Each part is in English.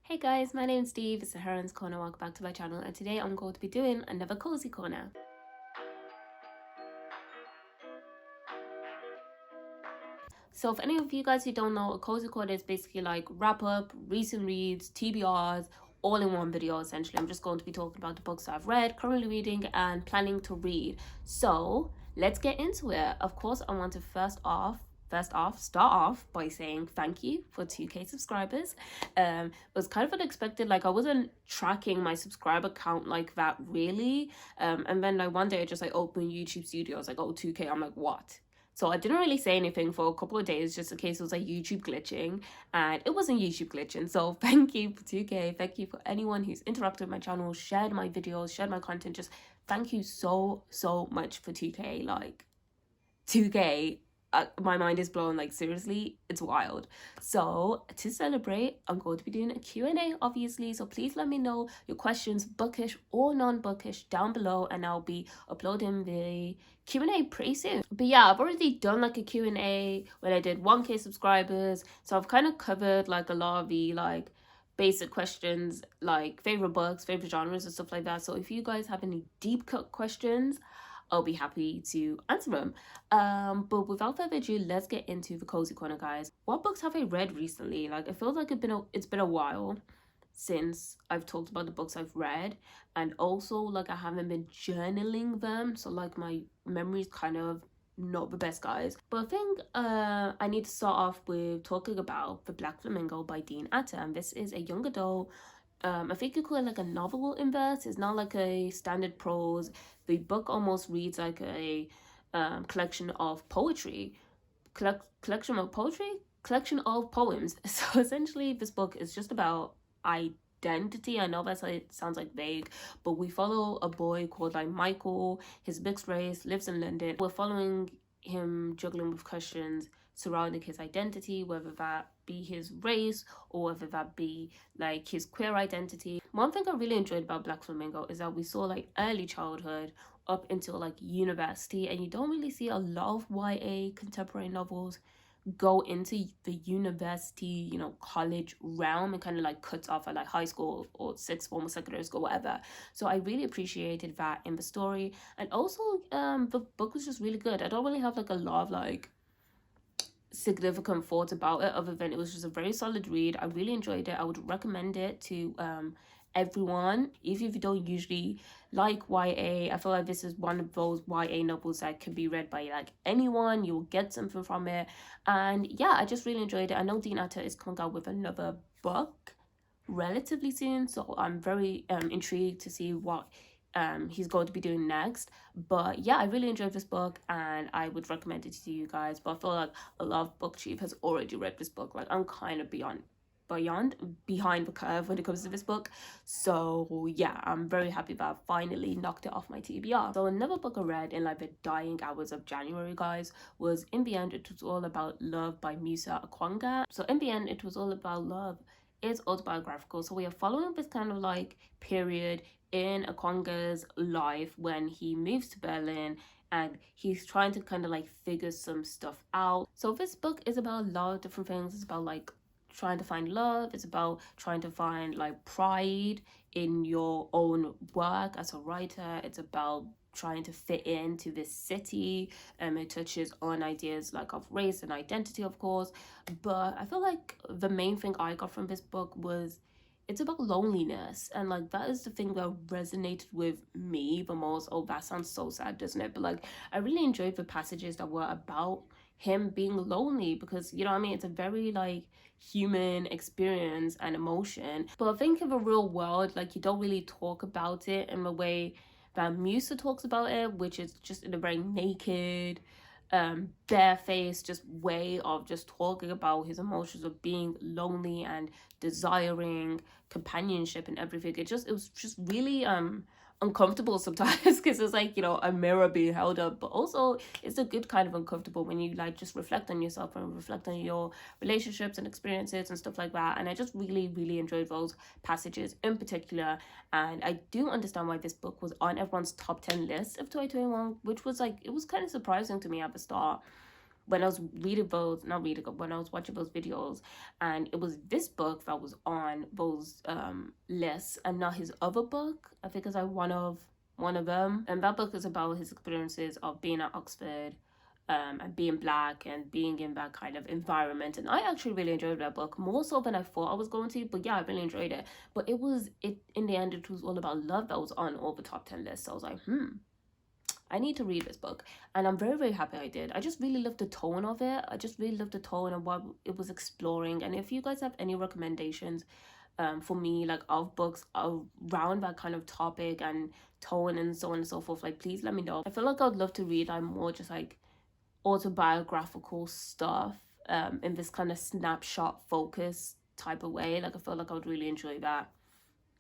Hey guys, my name's Steve, it's the Heroine's Corner, welcome back to my channel, and today I'm going to be doing another cozy corner. So if any of you guys who don't know, a cozy corner is basically like wrap up, recent reads, TBRs, all in one video essentially. I'm just going to be talking about the books I've read, currently reading, and planning to read. So let's get into it. Of course, I want to start off by saying thank you for 2k subscribers. It was kind of unexpected, like I wasn't tracking my subscriber count like that really, and then like one day I just like opened YouTube Studio. I was like, oh, 2k. I'm like, what? So I didn't really say anything for a couple of days, just in case it was like YouTube glitching, and it wasn't YouTube glitching. So thank you for 2k. Thank you for anyone who's interacted with my channel, shared my videos, shared my content. Just thank you so much for 2k. Like 2k, my mind is blown. Like seriously, it's wild. So to celebrate, I'm going to be doing a Q&A obviously, so please let me know your questions, bookish or non-bookish, down below, and I'll be uploading the Q&A pretty soon. But yeah, I've already done like a Q&A when I did 1k subscribers, so I've kind of covered like a lot of the like basic questions like favorite books, favorite genres, and stuff like that. So if you guys have any deep cut questions, I'll be happy to answer them. But without further ado, let's get into the cozy corner, guys. What books have I read recently? Like, it feels like it's been a while since I've talked about the books I've read, and also like I haven't been journaling them, so like my memory's kind of not the best, guys. But I think I need to start off with talking about The Black Flamingo by Dean Atta, and this is a young adult, I think you call it like a novel in verse. It's not like a standard prose. The book almost reads like a collection of poetry, collection of poetry, collection of poems. So essentially, this book is just about identity. I know that sounds like vague, but we follow a boy called like Michael. His mixed race, lives in London. We're following him juggling with questions surrounding his identity, whether that be his race or whether that be like his queer identity. One thing I really enjoyed about Black Flamingo is that we saw like early childhood up until like university, and you don't really see a lot of YA contemporary novels go into the university, college realm, and kind of like cuts off at like high school or sixth form or secondary school, whatever. So I really appreciated that in the story, and also the book was just really good. I don't really have like a lot of like significant thoughts about it other than it was just a very solid read. I really enjoyed it. I would recommend it to everyone, even if you don't usually like YA. I feel like this is one of those YA novels that can be read by like anyone. You will get something from it, and yeah, I just really enjoyed it. I know Dean Atta is coming out with another book relatively soon, so I'm very intrigued to see what he's going to be doing next. But yeah, I really enjoyed this book and I would recommend it to you guys. But I feel like a lot of BookTube has already read this book. Like I'm kind of behind the curve when it comes to this book. So yeah, I'm very happy that I finally knocked it off my TBR. So another book I read in like the dying hours of January, guys, was In the End It Was All About Love by Musa Okwonga. So In the End It Was All About Love is autobiographical, so we are following this kind of like period in Okwonga's life when he moves to Berlin and he's trying to kind of like figure some stuff out. So this book is about a lot of different things. It's about like trying to find love, it's about trying to find like pride in your own work as a writer, it's about trying to fit into this city. It touches on ideas like of race and identity, of course, but I feel like the main thing I got from this book was it's about loneliness, and like that is the thing that resonated with me the most. Oh, that sounds so sad, doesn't it? But like I really enjoyed the passages that were about him being lonely, because you know what I mean, it's a very like human experience and emotion. But I think in the real world, like you don't really talk about it in the way that Musa talks about it, which is just in a very naked, barefaced just way of just talking about his emotions of being lonely and desiring companionship and everything. It was just really uncomfortable sometimes, because it's like, a mirror being held up, but also it's a good kind of uncomfortable when you like just reflect on yourself and reflect on your relationships and experiences and stuff like that. And I just really enjoyed those passages in particular, and I do understand why this book was on everyone's top 10 list of 2021, which was like, it was kind of surprising to me at the start. when I was when I was watching those videos, and it was this book that was on those lists and not his other book. I think it's like one of them, and that book is about his experiences of being at Oxford, and being black and being in that kind of environment. And I actually really enjoyed that book, more so than I thought I was going to. But yeah, I really enjoyed it. But it in the end, it was all about love that was on all the top 10 lists. So I was like, I need to read this book. And I'm very, very happy I did. I just really loved the tone of it. I just really loved the tone and what it was exploring. And if you guys have any recommendations for me, like of books around that kind of topic and tone and so on and so forth, like please let me know. I feel like I'd love to read more just like autobiographical stuff in this kind of snapshot focus type of way. Like I feel like I would really enjoy that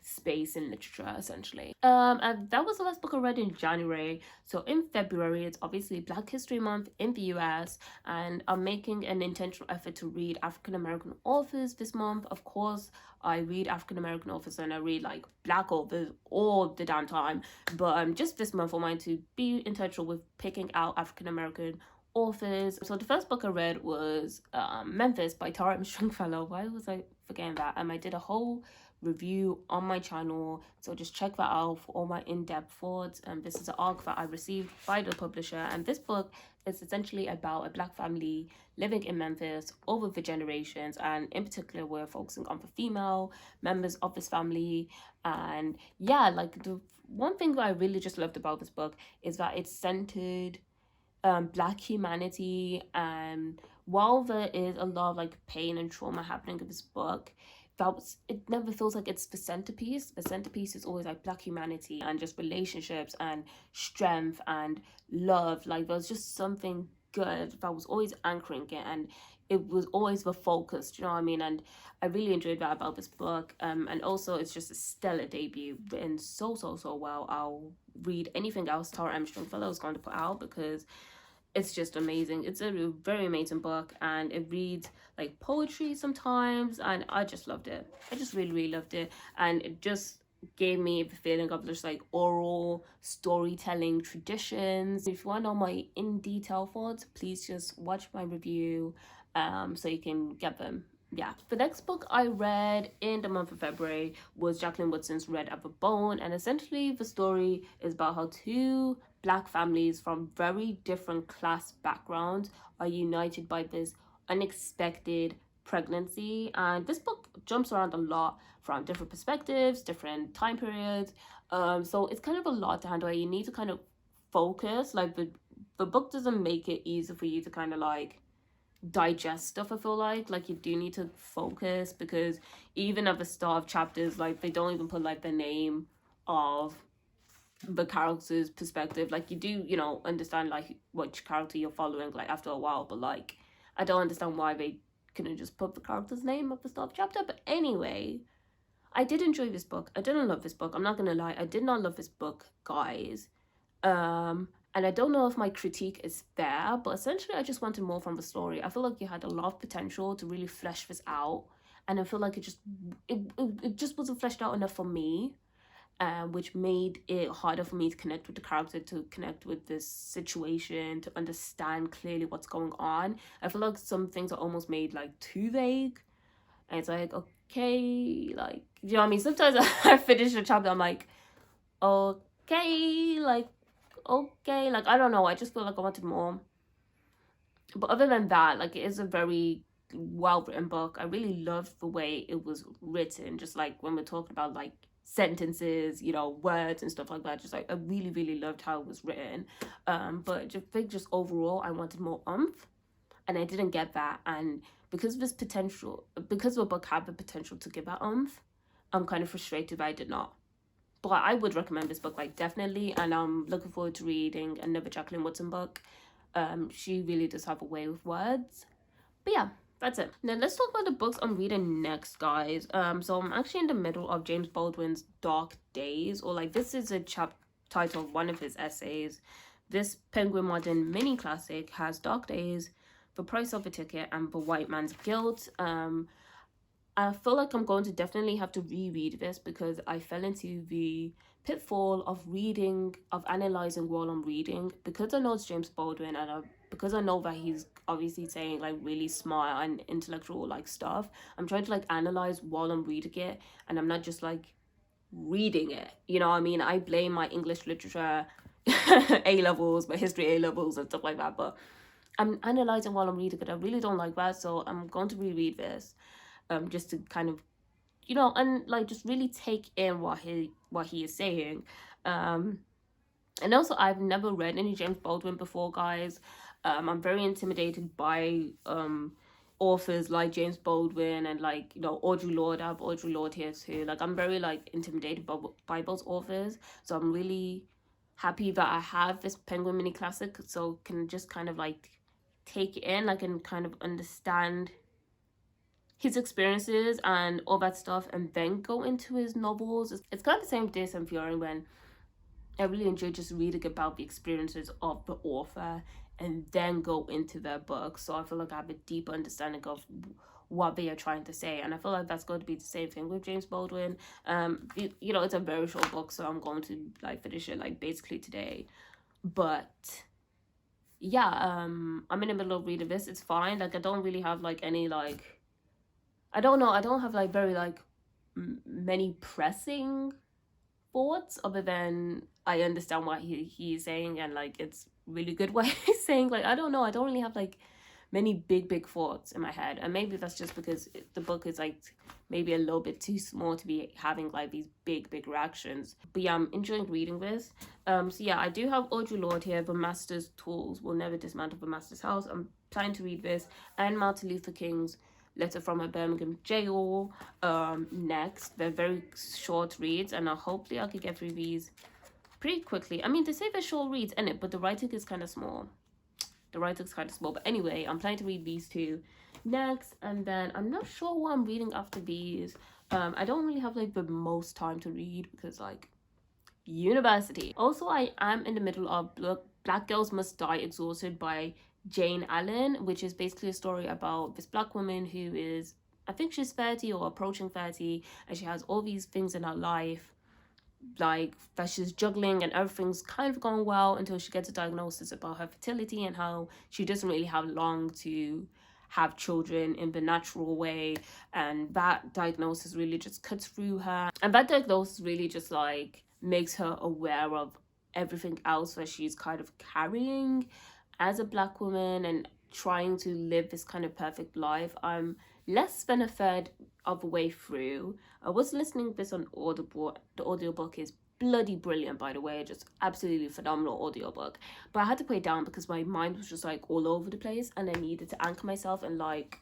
space in literature, essentially. And that was the last book I read in January. So in February, it's obviously Black History Month in the US, and I'm making an intentional effort to read African American authors this month. Of course, I read African American authors and I read like black authors all the damn time, but just this month I wanted to be intentional with picking out African American authors. So the first book I read was Memphis by Tara M. Stringfellow. Why was I forgetting that? I did a whole review on my channel, so just check that out for all my in-depth thoughts. And this is an arc that I received by the publisher, and this book is essentially about a black family living in Memphis over the generations, and in particular we're focusing on the female members of this family. And yeah, like the one thing that I really just loved about this book is that it's centered black humanity, and while there is a lot of like pain and trauma happening in this book, it never feels like it's the centerpiece. The centerpiece is always like black humanity and just relationships and strength and love. Like there's just something good that was always anchoring it, and it was always the focus, you know what I mean? And I really enjoyed that about this book. And also it's just a stellar debut, written so well. I'll read anything else Tara M. Stringfellow is going to put out because it's just amazing. It's a very amazing book, and it reads like poetry sometimes, and I just loved it. I just really loved it, and it just gave me the feeling of just like oral storytelling traditions. If you want to know my in detail thoughts, please just watch my review so you can get them. Yeah, the next book I read in the month of February was Jacqueline Woodson's Red at the Bone, and essentially the story is about how two black families from very different class backgrounds are united by this unexpected pregnancy. And this book jumps around a lot from different perspectives, different time periods, so it's kind of a lot to handle. You need to kind of focus. Like the book doesn't make it easy for you to kind of like digest stuff. I feel like you do need to focus, because even at the start of chapters, like they don't even put like the name of the character's perspective. Like you do, you know, understand like which character you're following like after a while, but like I don't understand why they couldn't just put the character's name at the start of chapter. But anyway, I did enjoy this book. I didn't love this book, I'm not gonna lie. I did not love this book, guys. And I don't know if my critique is fair, but essentially I just wanted more from the story. I feel like you had a lot of potential to really flesh this out, and I feel like it just wasn't fleshed out enough for me, which made it harder for me to connect with the character, to connect with this situation, to understand clearly what's going on. I feel like some things are almost made like too vague, and it's like, okay, like, you know what I mean? Sometimes I finish a chapter, I'm like, okay, like, I don't know, I just feel like I wanted more. But other than that, like, it is a very well written book. I really loved the way it was written, just like when we're talking about like sentences, you know, words and stuff like that. Just like I really loved how it was written. But just overall I wanted more oomph, and I didn't get that. And because the book had the potential to give that oomph, I'm kind of frustrated that I did not. But I would recommend this book, like, definitely, and I'm looking forward to reading another Jacqueline Woodson book. She really does have a way with words. But yeah, that's it. Now let's talk about the books I'm reading next, guys. So I'm actually in the middle of James Baldwin's Dark Days, or like this is a title of one of his essays. This Penguin Modern mini classic has Dark Days, The Price of a Ticket, and The White Man's Guilt. I feel like I'm going to definitely have to reread this, because I fell into the pitfall of analyzing while I'm reading, because I know it's James Baldwin and I've because I know that he's obviously saying like really smart and intellectual like stuff, I'm trying to like analyze while I'm reading it, and I'm not just like reading it. You know what I mean? I blame my English literature A levels, my history A levels, and stuff like that. But I'm analyzing while I'm reading it. I really don't like that, so I'm going to reread this, just to kind of, you know, and like just really take in what he is saying. Um, and also, I've never read any James Baldwin before, guys. I'm very intimidated by authors like James Baldwin and like, you know, Audre Lorde. I have Audre Lorde here too. Like, I'm very like intimidated by both authors. So I'm really happy that I have this Penguin mini classic, so can just kind of like take it in, like, and kind of understand his experiences and all that stuff, and then go into his novels. It's kind of the same with this and Fury, when I really enjoy just reading about the experiences of the author and then go into their book. So I feel like I have a deeper understanding of what they are trying to say, and I feel like that's going to be the same thing with James Baldwin. You know, it's a very short book, so I'm going to like finish it like basically today. But yeah, I'm in the middle of reading this. It's fine. Like, I don't really have like any like, I don't know, I don't have like very like many pressing thoughts, other than I understand what he's saying, and like it's really good what he's saying. Like, I don't know, I don't really have like many big thoughts in my head, and maybe that's just because the book is like maybe a little bit too small to be having like these big reactions. But yeah, I'm enjoying reading this. So yeah, I do have Audre Lorde here, The Master's Tools Will Never Dismantle the Master's House. I'm planning to read this, and Martin Luther King's Letter from a Birmingham Jail next. They're very short reads, and hopefully I could get through these pretty quickly. I mean, they say they're short reads in it, but the writing is kind of small. But anyway, I'm planning to read these two next, and then I'm not sure what I'm reading after these. I don't really have like the most time to read because like university. Also, I am in the middle of Black Girls Must Die Exhausted by Jane Allen, which is basically a story about this black woman who is, I think she's 30 or approaching 30, and she has all these things in her life like that she's juggling, and everything's kind of going well until she gets a diagnosis about her fertility and how she doesn't really have long to have children in the natural way, and that diagnosis really just cuts through her, and that diagnosis really just like makes her aware of everything else that she's kind of carrying as a black woman and trying to live this kind of perfect life. I'm less than a third of the way through. I was listening to this on Audible. The audiobook is bloody brilliant, by the way, just absolutely phenomenal audiobook. But I had to put it down because my mind was just like all over the place, and I needed to anchor myself in like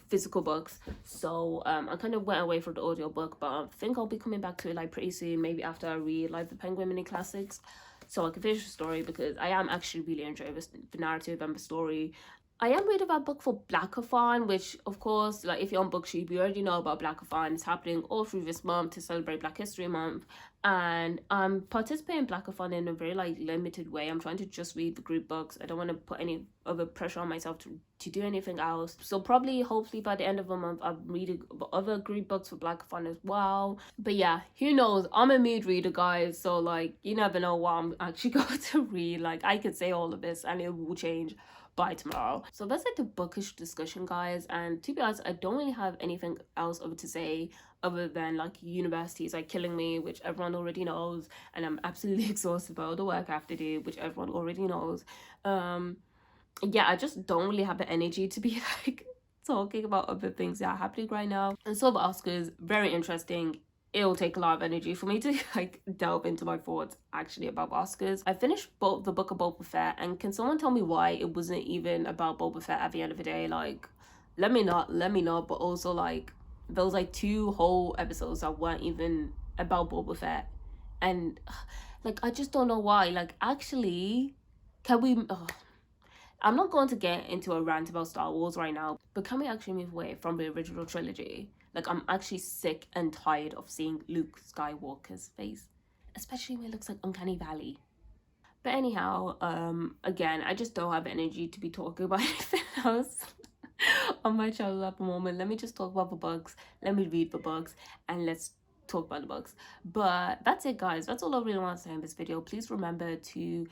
physical books. So I kind of went away from the audiobook, but I think I'll be coming back to it like pretty soon, maybe after I read like the Penguin mini classics, so I can finish the story, because I am actually really enjoying the narrative and the story. I am reading that book for blackathon, which of course, like if you're on Booksheet, you already know about blackathon. It's happening all through this month to celebrate Black History Month, and I'm participating in blackathon in a very like limited way. I'm trying to just read the group books. I don't want to put any other pressure on myself to do anything else. So probably, hopefully by the end of the month, I'm reading other group books for blackathon as well. But yeah, who knows? I'm a mood reader, guys, so like you never know what I'm actually going to read. Like, I could say all of this and it will change by tomorrow. So that's like the bookish discussion, guys, and to be honest, I don't really have anything else to say other than like university is like killing me, which everyone already knows, and I'm absolutely exhausted by all the work I have to do, which everyone already knows. Yeah, I just don't really have the energy to be like talking about other things that are happening right now. And so the Oscars, very interesting. It'll take a lot of energy for me to like delve into my thoughts actually about Oscars. I finished the book of Boba Fett, and can someone tell me why it wasn't even about Boba Fett at the end of the day? Like, let me know. But also, like, there was like 2 whole episodes that weren't even about Boba Fett, and like I just don't know why. Like, actually, can we? I'm not going to get into a rant about Star Wars right now, but can we actually move away from the original trilogy? Like, I'm actually sick and tired of seeing Luke Skywalker's face, especially when it looks like Uncanny Valley. But anyhow, again, I just don't have energy to be talking about anything else on my channel at the moment. Let me just talk about the books. Let me read the books, and let's talk about the books. But that's it, guys. That's all I really want to say in this video. Please remember to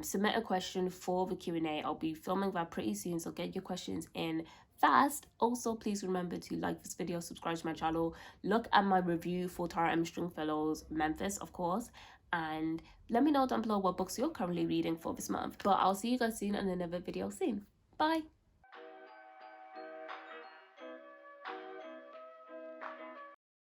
submit a question for the Q&A. I'll be filming that pretty soon, so get your questions in fast. Also, please remember to like this video, subscribe to my channel, look at my review for Tara M. Stringfellow's Memphis, of course, and let me know down below what books you're currently reading for this month. But I'll see you guys soon in another video soon. Bye.